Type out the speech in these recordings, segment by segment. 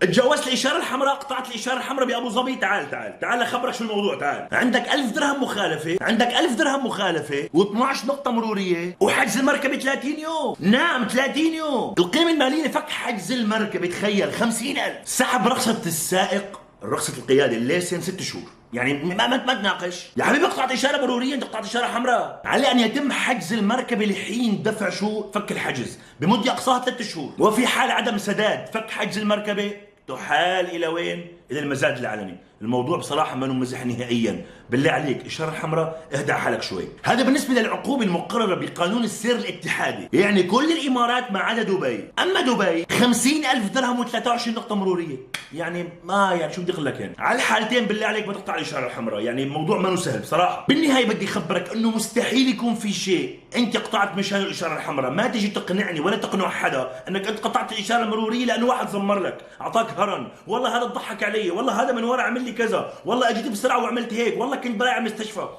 تجاوزت الاشاره الحمراء، قطعت الاشاره الحمراء بابو ظبي. تعال تعال تعال اخبرك شو الموضوع. تعال، عندك 1000 درهم مخالفه، عندك 1000 درهم مخالفه و12 نقطه مروريه، وحجز المركبه 30 يوم. نعم 30 يوم. القيمه الماليه لفك حجز المركبه تخيل 50,000. سحب رخصه السائق، رخصة القيادة الليسن 6 شهور. يعني ما تناقش يا حبيبي. قطعت إشارة مرورية، أنت قطعت إشارة حمراء. على أن يتم حجز المركبة لحين دفع شو؟ فك الحجز بمدة أقصاها 3 شهور. وفي حال عدم سداد فك حجز المركبة تحال إلى وين؟ إلى المزاد العلني. الموضوع بصراحة ما مزح نهائيا. بالله عليك إشارة حمراء اهدى حالك شوي. هذا بالنسبة للعقوبة المقررة بقانون السير الاتحادي، يعني كل الإمارات ما عدا دبي. أما دبي 50,000 درهم و23 نقطة مرورية. يعني ما يعني شو بدي اقول لك يعني. على الحالتين بالله عليك ما تقطع الإشارة الحمراء، يعني الموضوع ما سهل بصراحة. بالنهاية بدي أخبرك إنه مستحيل يكون في شيء أنت قطعت مشان الإشارة الحمراء. ما تجي تقنعني ولا تقنع حدا إنك أنت قطعت الإشارة المرورية لأنه واحد زمر لك، أعطاك هرن، والله هذا ضحك علي، والله هذا من ورا عمل لي كذا، والله اجيت بسرعه وعملت هيك، والله كنت برايح على المستشفى.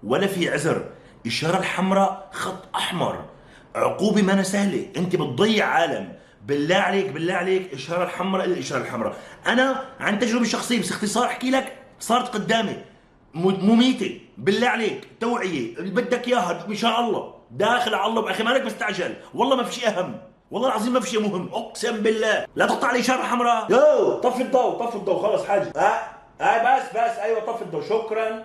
ولا في عذر. الاشاره الحمراء خط احمر، عقوبه ما سهله، انت بتضيع عالم. بالله عليك بالله عليك، الاشاره الحمراء الا الاشاره الحمراء. انا عن تجربه شخصيه بس اختصار احكي لك، صارت قدامي مميته. بالله عليك توعيه اللي بدك اياها ان شاء الله. داخل على الله اخي، مالك مستعجل، والله ما في شيء اهم، والله العظيم ما في شيء مهم، اقسم بالله. لا تقطع الاشاره الحمراء. يو طفي الضوء، طفي الضوء خلص حاجه. بس ايوه طفي الضوء، شكرا.